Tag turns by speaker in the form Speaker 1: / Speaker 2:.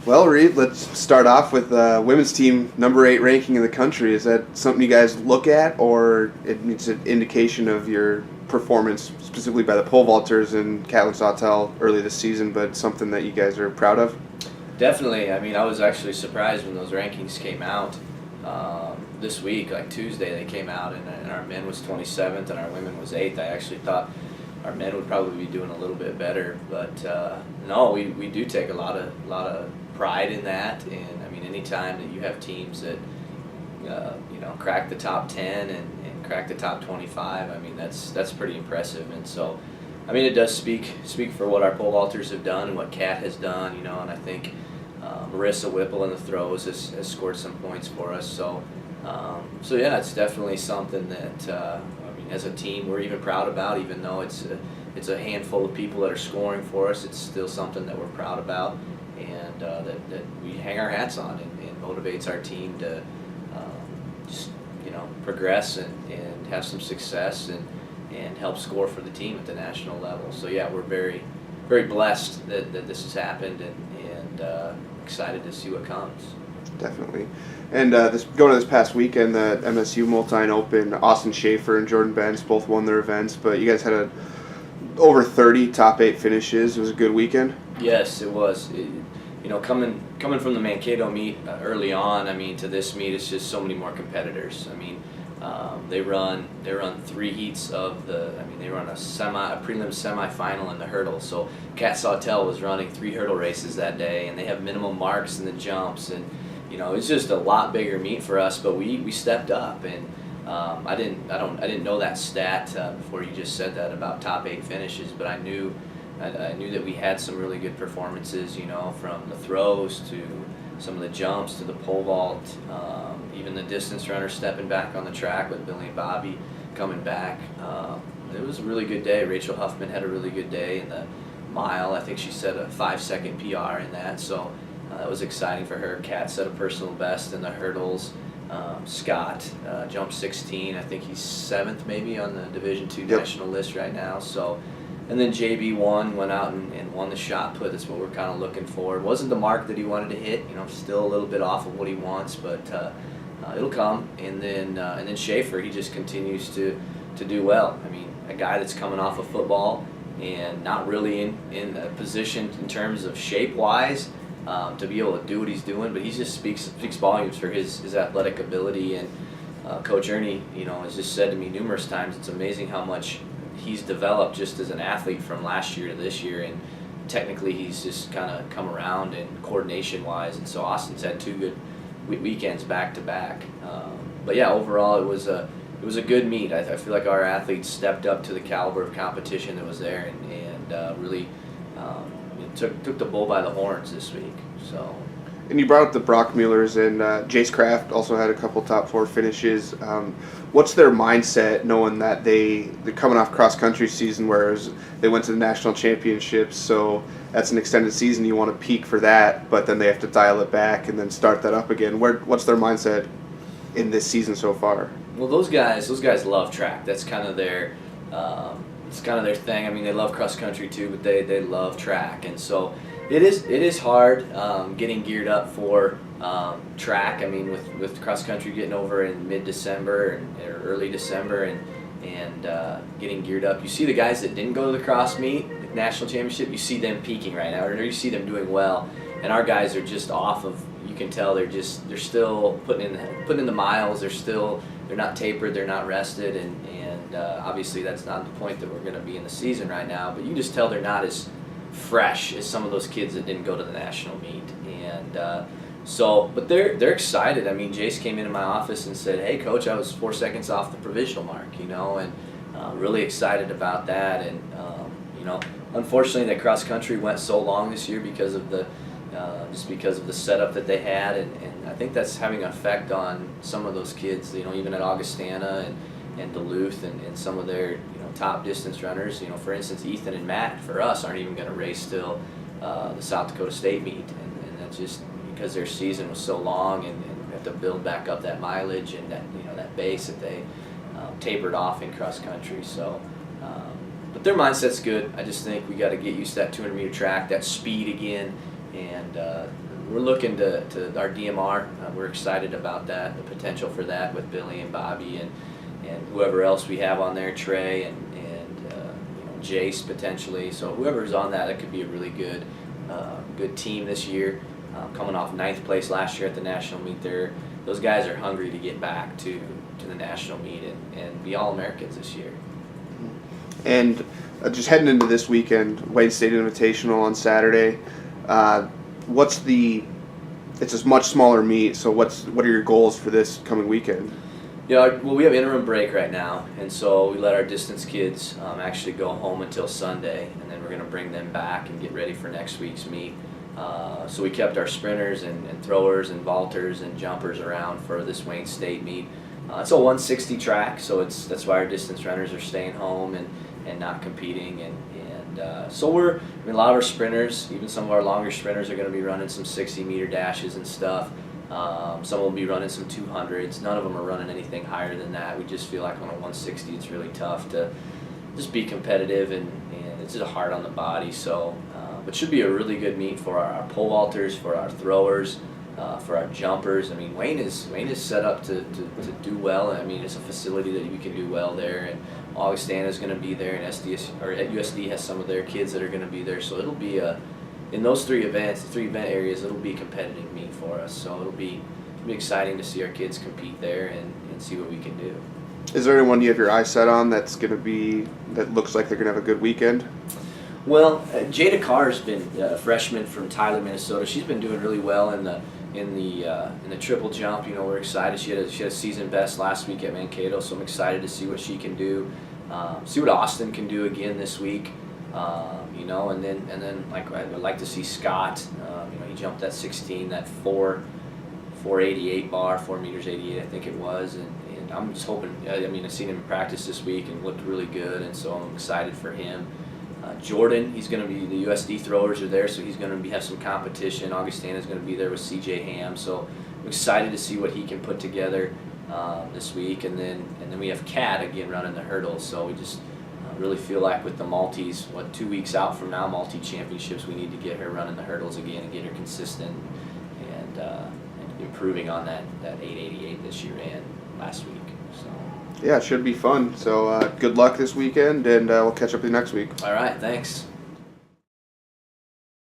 Speaker 1: Well, Reid, let's start off with women's team number 8 ranking in the country. Is that something you guys look at, or it's an indication of your performance specifically by the pole vaulters in Catlin Sawtell early this season, but something that you guys are proud of?
Speaker 2: Definitely. I mean, I was actually surprised when those rankings came out this week, like Tuesday they came out, and our men was 27th and our women was 8th. I actually thought our men would probably be doing a little bit better, but no, we do take a lot of pride in that. And I mean, anytime that you have teams that crack the top 10 and crack the top 25, I mean that's pretty impressive. And so, I mean, it does speak for what our pole vaulters have done and what Kat has done, and I think Marissa Whipple in the throws has scored some points for us. So yeah, it's definitely something that I mean, as a team, we're even proud about. Even though it's a handful of people that are scoring for us, it's still something that we're proud about, and that we hang our hats on, and motivates our team to just progress and have some success and help score for the team at the national level. So yeah, we're very, very blessed that this has happened, and excited to see what comes.
Speaker 1: Definitely. And going to this past weekend, the MSU Multine Open, Austin Schaefer and Jordan Benz both won their events, but you guys had over 30 top 8 finishes. It was a good weekend.
Speaker 2: Yes, it was. Coming from the Mankato meet early on, I mean, to this meet, it's just so many more competitors. I mean, they run 3 heats of they run a prelim semifinal in the hurdle. So Kat Sawtell was running 3 hurdle races that day, and they have minimum marks in the jumps, and it's just a lot bigger meet for us. But we stepped up, and I didn't know that stat before you just said that about top 8 finishes, but I knew that we had some really good performances, from the throws to some of the jumps to the pole vault, even the distance runners stepping back on the track with Billy and Bobby coming back. It was a really good day. Rachel Huffman had a really good day in the mile. I think she set a 5-second PR in that, so that was exciting for her. Kat set a personal best in the hurdles. Scott jumped 16. I think he's 7th maybe on the Division II national list right now. So. And then JB went out and won the shot put. That's what we're kind of looking for. It wasn't the mark that he wanted to hit. Still a little bit off of what he wants, but it'll come. And then Schaefer, he just continues to do well. I mean, a guy that's coming off of football and not really in a position in terms of shape-wise to be able to do what he's doing, but he just speaks volumes for his athletic ability. And Coach Ernie, has just said to me numerous times, it's amazing how much he's developed just as an athlete from last year to this year, and technically he's just kind of come around and coordination-wise. And so Austin's had 2 good weekends back to back. But yeah, overall it was a good meet. I feel like our athletes stepped up to the caliber of competition that was there, and really took the bull by the horns this week. So.
Speaker 1: And you brought up the Brockmullers, and Jace Kraft also had a couple top 4 finishes. What's their mindset knowing that they're coming off cross-country season, whereas they went to the national championships, so that's an extended season, you want to peak for that, but then they have to dial it back and then start that up again. What's their mindset in this season so far?
Speaker 2: Well, those guys love track. That's kind of their thing. I mean, they love cross-country too, but they love track. And so it is hard getting geared up for track. I mean, with cross country getting over in mid-December or early December and getting geared up. You see the guys that didn't go to the cross meet, the national championship, you see them peaking right now, or you see them doing well. And our guys are just off of. You can tell they're still putting in the miles. They're not tapered. They're not rested, and obviously that's not the point that we're going to be in the season right now. But you can just tell they're not as fresh as some of those kids that didn't go to the national meet, and but they're excited. I mean, Jace came into my office and said, "Hey, Coach, I was 4 seconds off the provisional mark," and really excited about that. And unfortunately, that cross country went so long this year because of the setup that they had, and I think that's having an effect on some of those kids. Even at Augustana and Duluth and some of their top distance runners. For instance, Ethan and Matt for us aren't even going to race till the South Dakota State meet, and that's just because their season was so long, and we have to build back up that mileage and that base that they tapered off in cross country. So, but their mindset's good. I just think we got to get used to that 200-meter track, that speed again, and we're looking to our DMR. We're excited about that, the potential for that with Billy and Bobby and whoever else we have on there, Trey and Jace potentially. So whoever's on that, it could be a really good team this year. Coming off 9th place last year at the national meet, those guys are hungry to get back to the national meet and be All-Americans this year.
Speaker 1: And just heading into this weekend, Wayne State Invitational on Saturday. It's a much smaller meet, so what are your goals for this coming weekend?
Speaker 2: Yeah, well, we have interim break right now, and so we let our distance kids actually go home until Sunday, and then we're going to bring them back and get ready for next week's meet. So we kept our sprinters and throwers and vaulters and jumpers around for this Wayne State meet. It's a 160 track, so that's why our distance runners are staying home and not competing. So a lot of our sprinters, even some of our longer sprinters, are going to be running some 60-meter dashes and stuff. Some will be running some 200s. None of them are running anything higher than that. We just feel like on a 160 it's really tough to just be competitive, and it's just hard on the body. So, but should be a really good meet for our pole vaulters, for our throwers, for our jumpers. I mean, Wayne is set up to do well. I mean, it's a facility that we can do well there, and Augustana is going to be there, and USD has some of their kids that are going to be there. So it'll be in those three event areas, it'll be a competitive meet for us. So it'll be exciting to see our kids compete there and see what we can do.
Speaker 1: Is there anyone you have your eyes set on that looks like they're going to have a good weekend?
Speaker 2: Well, Jada Carr's been a freshman from Tyler, Minnesota. She's been doing really well in the triple jump. You know, we're excited. She had a season best last week at Mankato, so I'm excited to see what she can do. See what Austin can do again this week. You know, and then like I'd like to see Scott. You know, he jumped that 16, that 488 bar, 4 meters 88, I think it was, and I'm just hoping. I mean, I've seen him in practice this week and looked really good, and so I'm excited for him. Jordan, he's going to be, the USD throwers are there, so he's going to have some competition. Augustana's going to be there with CJ Ham, so I'm excited to see what he can put together this week. And then we have Kat again running the hurdles, so we just really feel like with the multis, 2 weeks out from now, multi-championships, we need to get her running the hurdles again and get her consistent and improving on that 888 that she ran last week. So.
Speaker 1: Yeah, it should be fun. So good luck this weekend, and we'll catch up with you next week.
Speaker 2: All right, thanks.